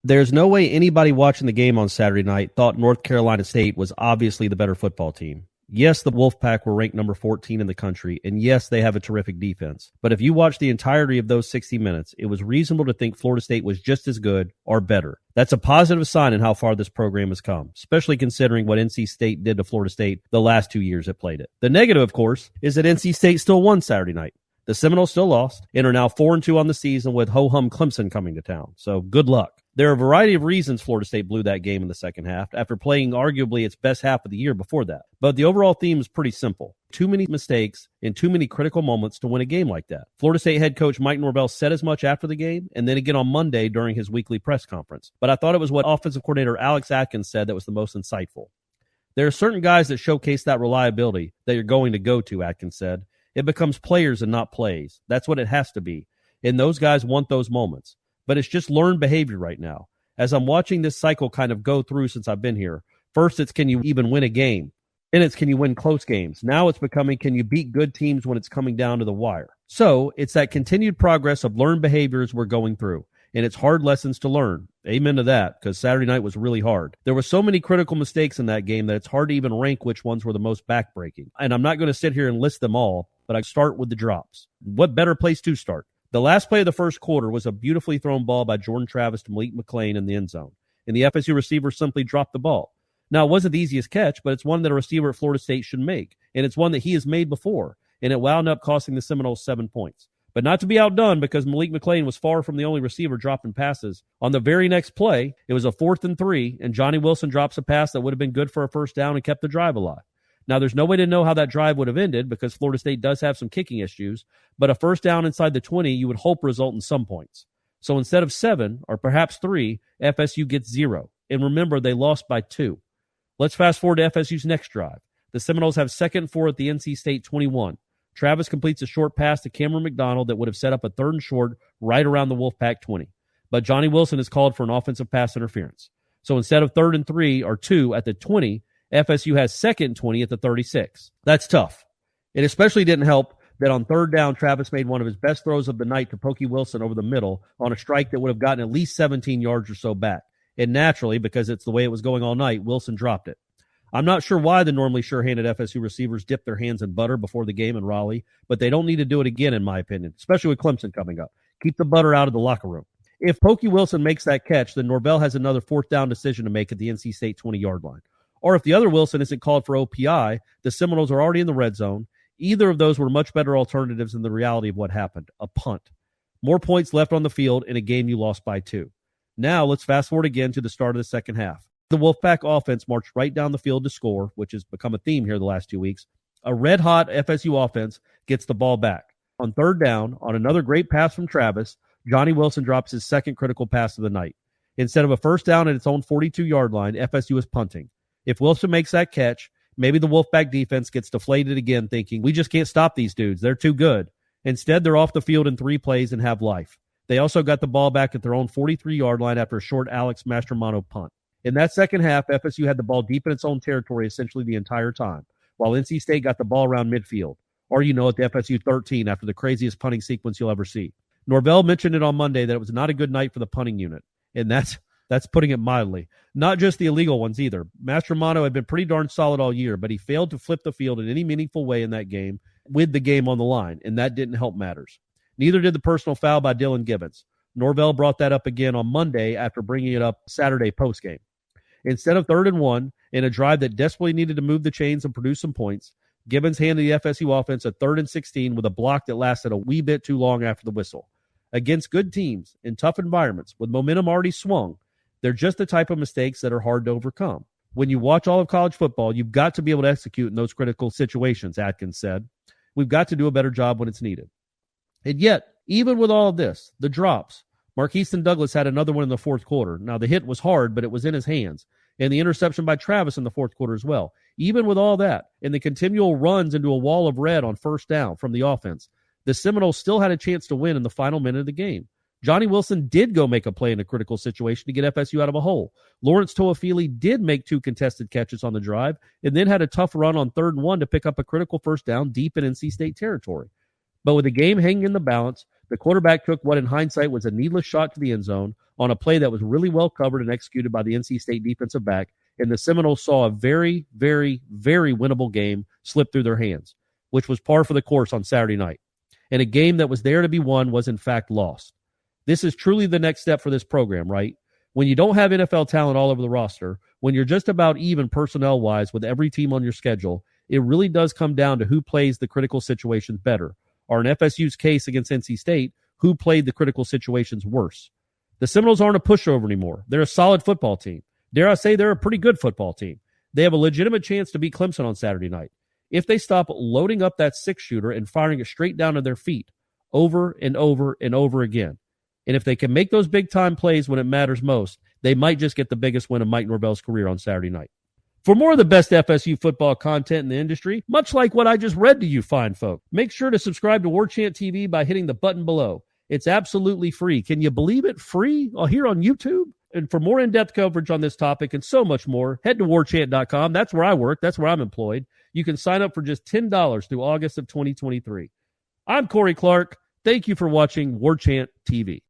There's no way anybody watching the game on Saturday night thought North Carolina State was obviously the better football team. Yes, the Wolfpack were ranked number 14 in the country, and yes, they have a terrific defense. But if you watch the entirety of those 60 minutes, it was reasonable to think Florida State was just as good or better. That's a positive sign in how far this program has come, especially considering what NC State did to Florida State the last 2 years it played it. The negative, of course, is that NC State still won Saturday night. The Seminoles still lost and are now 4-2 on the season with ho-hum Clemson coming to town. So good luck. There are a variety of reasons Florida State blew that game in the second half after playing arguably its best half of the year before that. But the overall theme is pretty simple. Too many mistakes and too many critical moments to win a game like that. Florida State head coach Mike Norvell said as much after the game and then again on Monday during his weekly press conference. But I thought it was what offensive coordinator Alex Atkins said that was the most insightful. There are certain guys that showcase that reliability that you're going to go to, Atkins said. It becomes players and not plays. That's what it has to be. And those guys want those moments. But it's just learned behavior right now. As I'm watching this cycle kind of go through since I've been here, first it's can you even win a game? Then it's can you win close games? Now it's becoming can you beat good teams when it's coming down to the wire? So it's that continued progress of learned behaviors we're going through. And it's hard lessons to learn. Amen to that, because Saturday night was really hard. There were so many critical mistakes in that game that it's hard to even rank which ones were the most backbreaking. And I'm not going to sit here and list them all, but I start with the drops. What better place to start? The last play of the first quarter was a beautifully thrown ball by Jordan Travis to Malik McClain in the end zone. And the FSU receiver simply dropped the ball. Now, it wasn't the easiest catch, but it's one that a receiver at Florida State should make. And it's one that he has made before. And it wound up costing the Seminoles 7 points. But not to be outdone because Malik McClain was far from the only receiver dropping passes. On the very next play, it was a 4th and 3, and Johnny Wilson drops a pass that would have been good for a first down and kept the drive alive. Now, there's no way to know how that drive would have ended because Florida State does have some kicking issues, but a first down inside the 20 you would hope result in some points. So instead of 7, or perhaps 3, FSU gets 0. And remember, they lost by 2. Let's fast forward to FSU's next drive. The Seminoles have 2nd and 4 at the NC State 21. Travis completes a short pass to Cameron McDonald that would have set up a 3rd and short right around the Wolfpack 20. But Johnny Wilson is called for an offensive pass interference. So instead of 3rd and 3 or 2 at the 20, FSU has 2nd and 20 at the 36. That's tough. It especially didn't help that on 3rd down, Travis made one of his best throws of the night to Pokey Wilson over the middle on a strike that would have gotten at least 17 yards or so back. And naturally, because it's the way it was going all night, Wilson dropped it. I'm not sure why the normally sure-handed FSU receivers dip their hands in butter before the game in Raleigh, but they don't need to do it again, in my opinion, especially with Clemson coming up. Keep the butter out of the locker room. If Pokey Wilson makes that catch, then Norvell has another 4th down decision to make at the NC State 20-yard line. Or if the other Wilson isn't called for OPI, the Seminoles are already in the red zone. Either of those were much better alternatives than the reality of what happened, a punt. More points left on the field in a game you lost by 2. Now let's fast forward again to the start of the second half. The Wolfpack offense marched right down the field to score, which has become a theme here the last 2 weeks. A red-hot FSU offense gets the ball back. On 3rd down, on another great pass from Travis, Johnny Wilson drops his 2nd critical pass of the night. Instead of a first down at its own 42-yard line, FSU is punting. If Wilson makes that catch, maybe the Wolfpack defense gets deflated again thinking, we just can't stop these dudes. They're too good. Instead, they're off the field in 3 plays and have life. They also got the ball back at their own 43-yard line after a short Alex Mastromano punt. In that second half, FSU had the ball deep in its own territory essentially the entire time, while NC State got the ball around midfield, or at the FSU 13 after the craziest punting sequence you'll ever see. Norvell mentioned it on Monday that it was not a good night for the punting unit, and that's putting it mildly. Not just the illegal ones either. Mastromano had been pretty darn solid all year, but he failed to flip the field in any meaningful way in that game with the game on the line, and that didn't help matters. Neither did the personal foul by Dylan Gibbons. Norvell brought that up again on Monday after bringing it up Saturday postgame. Instead of 3rd and 1, in a drive that desperately needed to move the chains and produce some points, Gibbons handed the FSU offense a 3rd and 16 with a block that lasted a wee bit too long after the whistle. Against good teams, in tough environments, with momentum already swung, they're just the type of mistakes that are hard to overcome. When you watch all of college football, you've got to be able to execute in those critical situations, Atkins said. We've got to do a better job when it's needed. And yet, even with all of this, the drops, Marqueston Douglas had another one in the 4th quarter. Now, the hit was hard, but it was in his hands. And the interception by Travis in the 4th quarter as well. Even with all that, and the continual runs into a wall of red on first down from the offense, the Seminoles still had a chance to win in the final minute of the game. Johnny Wilson did go make a play in a critical situation to get FSU out of a hole. Lawrence Toafili did make 2 contested catches on the drive and then had a tough run on 3rd and 1 to pick up a critical first down deep in NC State territory. But with the game hanging in the balance, The quarterback took what in hindsight was a needless shot to the end zone on a play that was really well covered and executed by the NC State defensive back, and the Seminoles saw a very, very, very winnable game slip through their hands, which was par for the course on Saturday night. And a game that was there to be won was in fact lost. This is truly the next step for this program, right? When you don't have NFL talent all over the roster, when you're just about even personnel-wise with every team on your schedule, it really does come down to who plays the critical situations better. Or in FSU's case against NC State, who played the critical situations worse. The Seminoles aren't a pushover anymore. They're a solid football team. Dare I say they're a pretty good football team. They have a legitimate chance to beat Clemson on Saturday night. If they stop loading up that six-shooter and firing it straight down to their feet over and over and over again. And if they can make those big-time plays when it matters most, they might just get the biggest win of Mike Norvell's career on Saturday night. For more of the best FSU football content in the industry, much like what I just read to you fine folk, make sure to subscribe to Warchant TV by hitting the button below. It's absolutely free. Can you believe it? Free here on YouTube? And for more in-depth coverage on this topic and so much more, head to warchant.com. That's where I work. That's where I'm employed. You can sign up for just $10 through August of 2023. I'm Corey Clark. Thank you for watching Warchant TV.